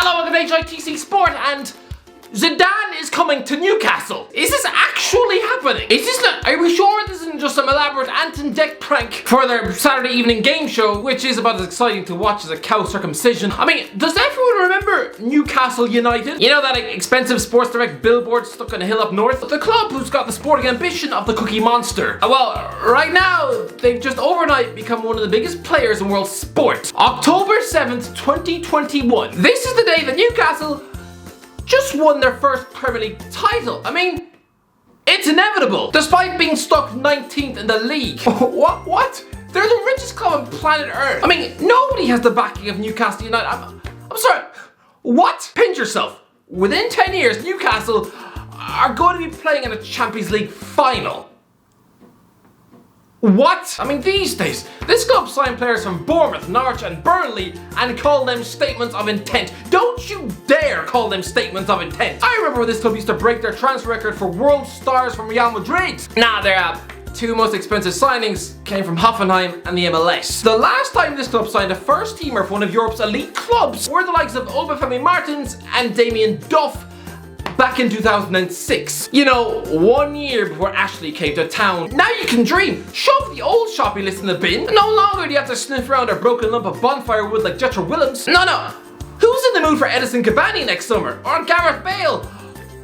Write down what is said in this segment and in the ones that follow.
Hello, welcome to HITC Sport, and Zidane is coming to Newcastle. Is this actually happening? Is this not? Are we sure this isn't just some elaborate Anton Deck prank for their Saturday evening game show, which is about as exciting to watch as a cow circumcision? I mean, does everyone remember Newcastle United? You know that expensive Sports Direct billboard stuck on a hill up north? The club who's got the sporting ambition of the Cookie Monster. Well, right now, they've just overnight become one of the biggest players in world sport. October 7th, 2021. This is the day that Newcastle just won their first Premier League title. I mean, it's inevitable, despite being stuck 19th in the league. What? They're the richest club on planet Earth. I mean, nobody has the backing of Newcastle United. I'm sorry, what? Pinch yourself. Within 10 years, Newcastle are going to be playing in a Champions League final. What? I mean, these days, this club signed players from Bournemouth, Norwich and Burnley and call them statements of intent. Don't you dare call them statements of intent. I remember when this club used to break their transfer record for world stars from Real Madrid. Nah, their two most expensive signings came from Hoffenheim and the MLS. The last time this club signed a first teamer for one of Europe's elite clubs were the likes of Obafemi Martins and Damien Duff back in 2006. You know, 1 year before Ashley came to town. Now you can dream. Shove the old shopping list in the bin. No longer do you have to sniff around a broken lump of bonfire wood like Jethro Willems. No. Who's in the mood for Edison Cavani next summer? Or Gareth Bale?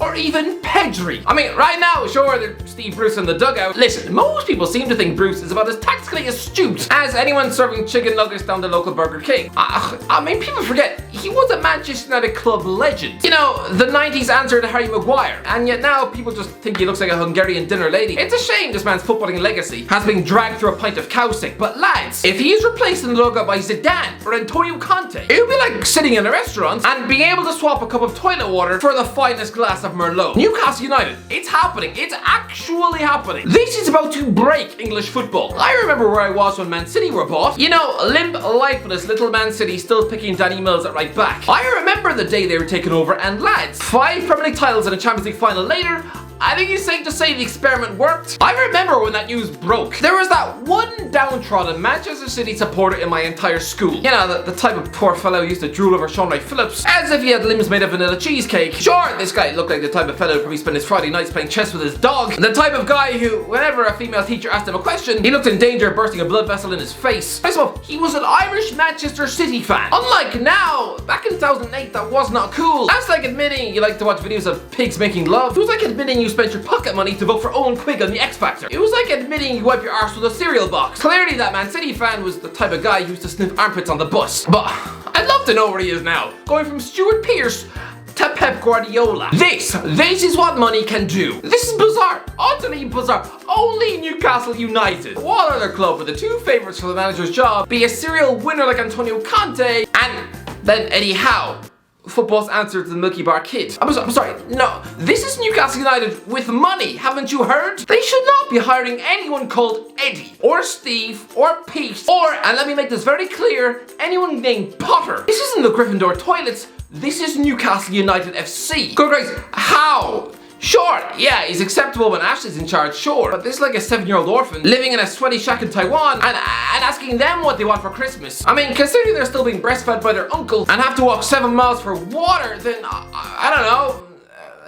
Or even Pedri? I mean, right now, sure, there's Steve Bruce in the dugout. Listen, most people seem to think Bruce is about as tactically astute as anyone serving chicken nuggets down the local Burger King. I mean, people forget, he was a Manchester United club legend. You know, the 90s answer to Harry Maguire. And yet now, people just think he looks like a Hungarian dinner lady. It's a shame this man's footballing legacy has been dragged through a pint of cow sick. But lads, if he is replaced in the dugout by Zidane or Antonio Conte, it would be like sitting in a restaurant and being able to swap a cup of toilet water for the finest glass of Merlot. Newcastle United, it's happening. It's actually happening. This is about to break English football. I remember where I was when Man City were bought. You know, limp lifeless little Man City still picking Danny Mills at right back. I remember the day they were taken over, and lads, 5 Premier League titles and a Champions League final later, I think it's safe to say the experiment worked. I remember when that news broke. There was that one downtrodden Manchester City supporter in my entire school. You know, the type of poor fellow who used to drool over Sean Wright Phillips as if he had limbs made of vanilla cheesecake. Sure, this guy looked like the type of fellow who probably spent his Friday nights playing chess with his dog. The type of guy who, whenever a female teacher asked him a question, he looked in danger of bursting a blood vessel in his face. I suppose he was an Irish Manchester City fan. Unlike now, back in 2008, that was not cool. That's like admitting you like to watch videos of pigs making love. It was like admitting you spent your pocket money to vote for Owen Quigg on the X Factor. It was like admitting you wipe your arse with a cereal box. Clearly that Man City fan was the type of guy who used to sniff armpits on the bus. But I'd love to know where he is now. Going from Stuart Pearce to Pep Guardiola. This is what money can do. This is bizarre, utterly bizarre. Only Newcastle United, what other club with the two favourites for the manager's job, be a serial winner like Antonio Conte, and then Eddie Howe, football's answer to the Milky Bar Kid. I'm sorry, no, this is Newcastle United with money, haven't you heard? They should not be hiring anyone called Eddie, or Steve, or Pete, or, and let me make this very clear, anyone named Potter. This isn't the Gryffindor toilets, this is Newcastle United FC. Good grace, how? Sure, yeah, he's acceptable when Ashley's in charge, sure. But this is like a 7-year-old orphan living in a sweaty shack in Taiwan and asking them what they want for Christmas. I mean, considering they're still being breastfed by their uncle and have to walk 7 miles for water, then I don't know,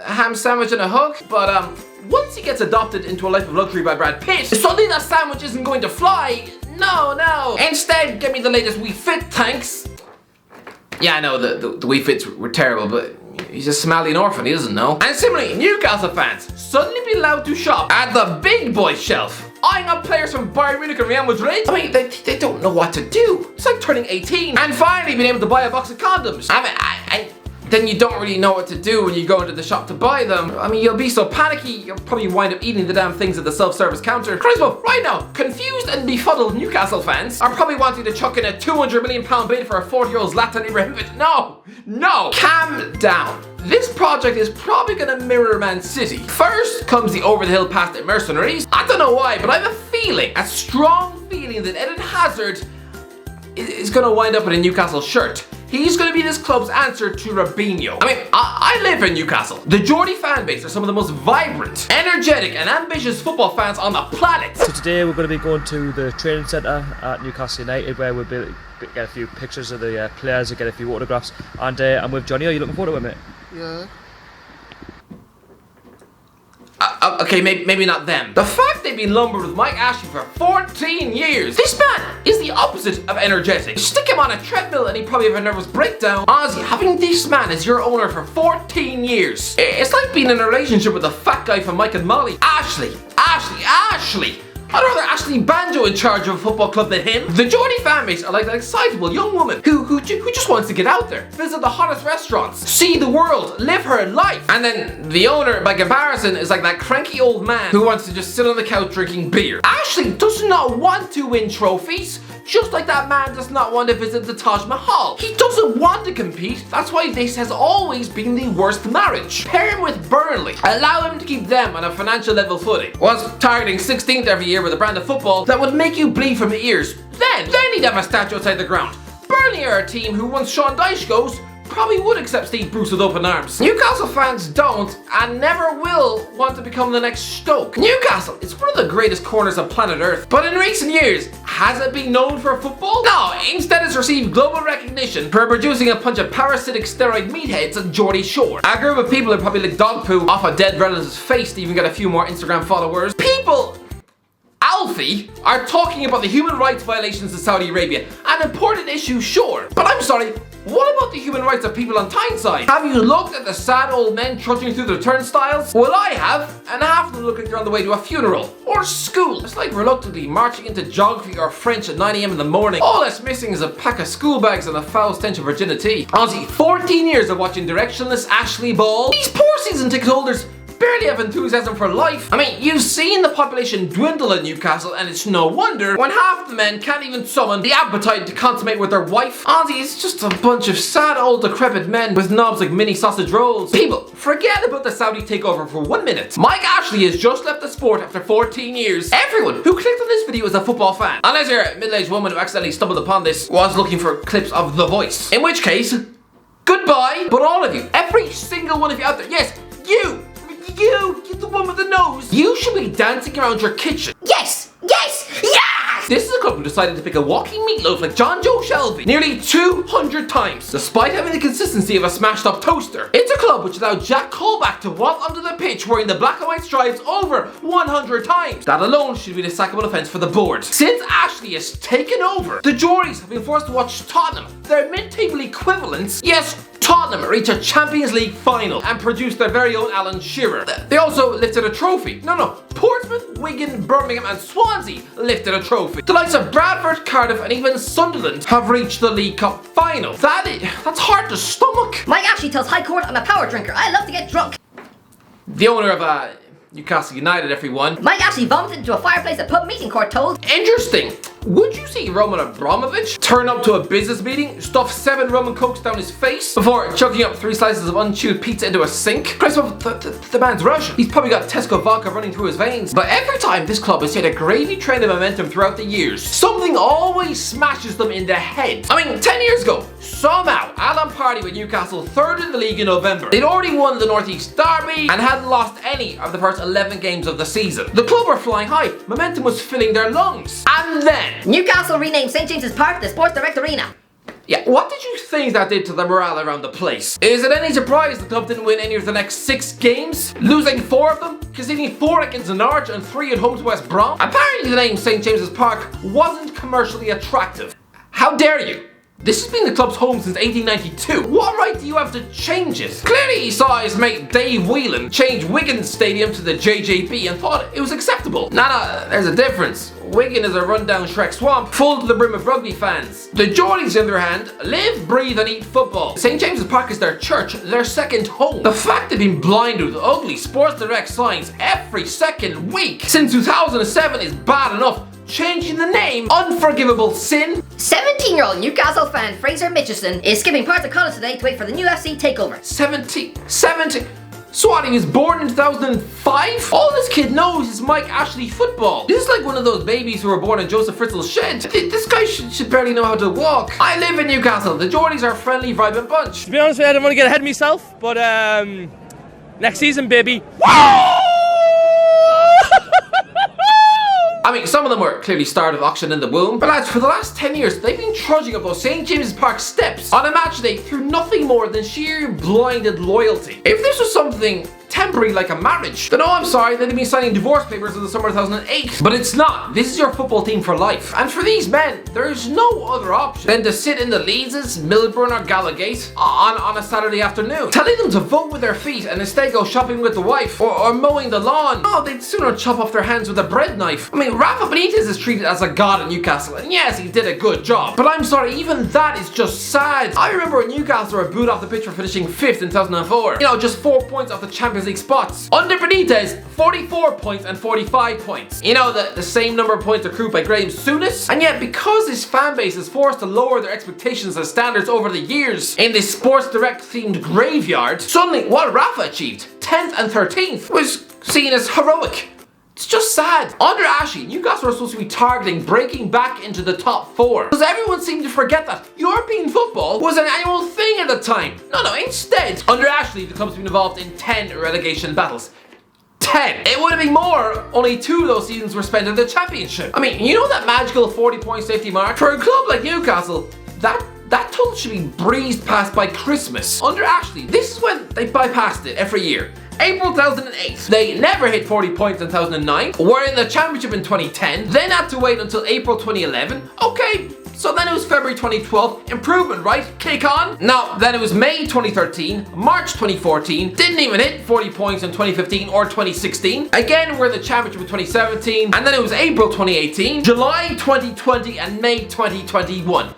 a ham sandwich and a hook. But once he gets adopted into a life of luxury by Brad Pitt, suddenly that sandwich isn't going to fly. No. Instead, get me the latest Wii Fit, thanks. Yeah, I know the Wii Fits were terrible, but he's a Somalian orphan, he doesn't know. And similarly, Newcastle fans suddenly be allowed to shop at the big boy shelf, eyeing up players from Bayern Munich and Real Madrid. I mean, they don't know what to do. It's like turning 18 and finally being able to buy a box of condoms. I mean, then you don't really know what to do when you go into the shop to buy them. I mean, you'll be so panicky, you'll probably wind up eating the damn things at the self-service counter. Christ, well, right now, confused and befuddled Newcastle fans are probably wanting to chuck in a £200 million bid for a 40-year-old Zlatan Ibrahimovic. No, calm down. This project is probably gonna mirror Man City. First comes the over-the-hill pass at mercenaries. I don't know why, but I have a strong feeling that Eden Hazard is going to wind up in a Newcastle shirt. He's going to be this club's answer to Robinho. I mean, I live in Newcastle. The Geordie fan base are some of the most vibrant, energetic and ambitious football fans on the planet. So today we're going to be going to the training centre at Newcastle United, where we'll get a few pictures of the players and get a few autographs. And I'm with Johnny. Are you looking forward to it, mate? Yeah. Okay, maybe not them. The fact they've been lumbered with Mike Ashley for 14 years. This man is the opposite of energetic. Stick him on a treadmill and he'd probably have a nervous breakdown. Honestly, having this man as your owner for 14 years. It's like being in a relationship with a fat guy from Mike and Molly. Ashley. I'd rather Ashley Banjo in charge of a football club than him. The Geordie fan base are like an excitable young woman who just wants to get out there, visit the hottest restaurants, see the world, live her life. And then the owner, by comparison, is like that cranky old man who wants to just sit on the couch drinking beer. Ashley does not want to win trophies, just like that man does not want to visit the Taj Mahal. He doesn't want to compete. That's why this has always been the worst marriage. Pair him with Burnley. Allow him to keep them on a financial level footing. Whilst targeting 16th every year with a brand of football that would make you bleed from the ears. Then he'd have a statue outside the ground. Burnley are a team who, once Sean Dyche goes, probably would accept Steve Bruce with open arms. Newcastle fans don't and never will want to become the next Stoke. Newcastle is one of the greatest corners on planet Earth, but in recent years, has it been known for football? No, instead it's received global recognition for producing a bunch of parasitic steroid meatheads on Geordie Shore. A group of people who probably lick dog poo off a dead relative's face to even get a few more Instagram followers. People Alfie are talking about the human rights violations in Saudi Arabia. An important issue, sure. But I'm sorry, what about the human rights of people on Tyneside? Have you looked at the sad old men trudging through the turnstiles? Well, I have, and half of them look like they're on the way to a funeral or school. It's like reluctantly marching into geography or French at 9 AM in the morning. All that's missing is a pack of school bags and a foul stench of virginity. Honestly, 14 years of watching directionless Ashley Ball. These poor season ticket holders barely have enthusiasm for life. I mean, you've seen the population dwindle in Newcastle, and it's no wonder when half the men can't even summon the appetite to consummate with their wife. Honestly, it's just a bunch of sad old decrepit men with knobs like mini sausage rolls. People, forget about the Saudi takeover for 1 minute. Mike Ashley has just left the sport after 14 years. Everyone who clicked on this video is a football fan. Unless you're a middle-aged woman who accidentally stumbled upon this was looking for clips of The Voice. In which case, goodbye. But all of you, every single one of you out there, yes, you, the one with the nose. You should be dancing around your kitchen. Yes! This is a club who decided to pick a walking meatloaf like John Joe Shelby nearly 200 times, despite having the consistency of a smashed up toaster. It's a club which allowed Jack Colback to walk onto the pitch wearing the black and white stripes over 100 times. That alone should be a sackable offence for the board. Since Ashley has taken over, the Geordies have been forced to watch Tottenham, their mid-table equivalents, yes, Tottenham reach a Champions League final and produce their very own Alan Shearer. They also lifted a trophy. No, Portsmouth, Wigan, Birmingham and Swansea lifted a trophy. The likes of Bradford, Cardiff and even Sunderland have reached the League Cup final. That's hard to stomach. Mike Ashley tells High Court I'm a power drinker. I love to get drunk. The owner of Newcastle United, everyone. Mike Ashley vomited into a fireplace at pub meeting court told. Interesting. Would you see Roman Abramovich turn up to a business meeting, stuff 7 rum and cokes down his face before chucking up 3 slices of unchewed pizza into a sink? Christ, the man's Russian. He's probably got Tesco vodka running through his veins. But every time this club has hit a gravy train of momentum throughout the years, something always smashes them in the head. I mean, 10 years ago, somehow, Alan Pardew with Newcastle 3rd in the league in November. They'd already won the North East Derby and hadn't lost any of the first 11 games of the season. The club were flying high. Momentum was filling their lungs. And then Newcastle renamed St. James's Park the Sports Direct Arena. Yeah, what did you think that did to the morale around the place? Is it any surprise the club didn't win any of the next 6 games? Losing 4 of them? Conceding 4 against Norwich and 3 at home to West Brom? Apparently the name St. James's Park wasn't commercially attractive. How dare you? This has been the club's home since 1892. What right do you have to change it? Clearly he saw his mate Dave Whelan change Wigan Stadium to the JJB and thought it was acceptable. Nah, there's a difference. Wigan is a rundown Shrek swamp full to the brim of rugby fans. The Geordies, on their hand, live, breathe and eat football. St. James's Park is their church, their second home. The fact they've been blinded with ugly Sports Direct signs every second week since 2007 is bad enough. Changing the name, unforgivable sin. 17-year-old Newcastle fan Fraser Mitchison is skipping parts of college today to wait for the new FC takeover. 70. Swati was born in 2005? All this kid knows is Mike Ashley football. This is like one of those babies who were born in Joseph Fritzl's shed. This guy should barely know how to walk. I live in Newcastle. The Geordies are a friendly, vibrant bunch. To be honest with you, I don't want to get ahead of myself, but next season, baby. I mean, some of them were clearly started auction in the womb, but lads, for the last 10 years, they've been trudging up those St. James's Park steps on a match day through nothing more than sheer blinded loyalty. If this was something temporary like a marriage, then I'm sorry, they'd have been signing divorce papers in the summer of 2008. But it's not. This is your football team for life. And for these men, there's no other option than to sit in the Leedses, Milburn or Gallagate on a Saturday afternoon, telling them to vote with their feet and instead go shopping with the wife or mowing the lawn. Oh, they'd sooner chop off their hands with a bread knife. I mean, Rafa Benitez is treated as a god in Newcastle, and yes, he did a good job. But I'm sorry, even that is just sad. I remember when Newcastle were booed off the pitch for finishing 5th in 2004. You know, just 4 points off the Champions League spots. Under Benitez, 44 points and 45 points. You know, the same number of points accrued by Graham Souness. And yet, because his fan base is forced to lower their expectations and standards over the years in this Sports Direct themed graveyard, suddenly what Rafa achieved, 10th and 13th, was seen as heroic. It's just sad. Under Ashley, Newcastle were supposed to be targeting breaking back into the top 4. Because everyone seemed to forget that European football was an annual thing at the time. No, instead, under Ashley, the club's been involved in 10 relegation battles. 10. It would have been more, only 2 of those seasons were spent in the championship. I mean, you know that magical 40-point safety mark? For a club like Newcastle, that total should be breezed past by Christmas. Under Ashley, this is when they bypassed it every year. April 2008, they never hit 40 points in 2009, were in the championship in 2010, then had to wait until April 2011. Okay, so then it was February 2012, improvement, right? Kick on. Now, then it was May 2013, March 2014, didn't even hit 40 points in 2015 or 2016. Again, we're in the championship in 2017, and then it was April 2018, July 2020, and May 2021.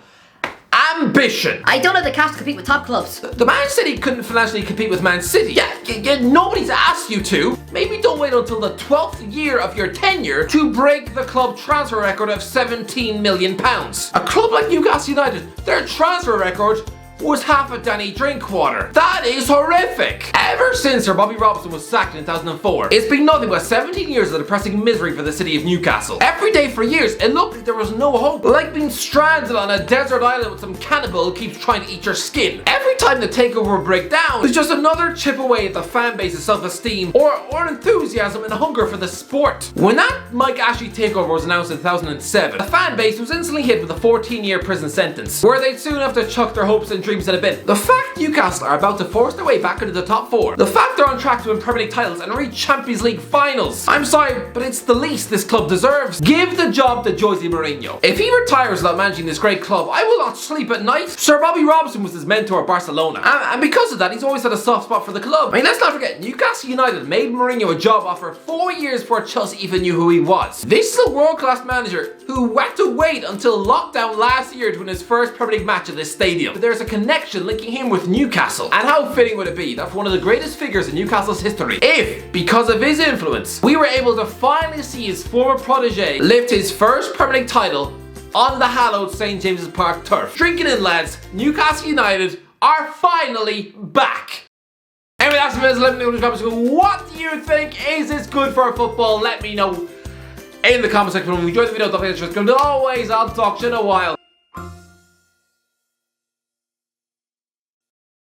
Ambition. I don't have the cash to compete with top clubs. The Man City couldn't financially compete with Man City. Yeah, nobody's asked you to. Maybe don't wait until the 12th year of your tenure to break the club transfer record of £17 million. A club like Newcastle United, their transfer record was half a Danny Drinkwater. That is horrific. Ever since Sir Bobby Robson was sacked in 2004, it's been nothing but 17 years of depressing misery for the city of Newcastle. Every day for years, it looked like there was no hope. Like being stranded on a desert island with some cannibal who keeps trying to eat your skin. Every time the takeover would break down, there's just another chip away at the fan base's self-esteem or enthusiasm and hunger for the sport. When that Mike Ashley takeover was announced in 2007, the fan base was instantly hit with a 14-year prison sentence, where they'd soon have to chuck their hopes and dreams in a bin. The fact Newcastle are about to force their way back into the top 4, the fact they're on track to win Premier League titles and reach Champions League finals, I'm sorry, but it's the least this club deserves. Give the job to Jose Mourinho. If he retires without managing this great club, I will not sleep at night. Sir Bobby Robson was his mentor at Barcelona, and because of that, he's always had a soft spot for the club. I mean, let's not forget, Newcastle United made Mourinho a job offer 4 years before Chelsea even knew who he was. This is a world-class manager who had to wait until lockdown last year to win his first Premier League match at this stadium. But there's a connection linking him with Newcastle. And how fitting would it be that for one of the greatest figures in Newcastle's history, if, because of his influence, we were able to finally see his former protege lift his first Premier League title on the hallowed St. James's Park turf. Drinking in, lads, Newcastle United are finally back. Anyway, that's the minutes. Let me know what do you think? Is this good for football? Let me know in the comment section. If you enjoyed the video, don't forget to subscribe. Always, I'll talk to you in a while.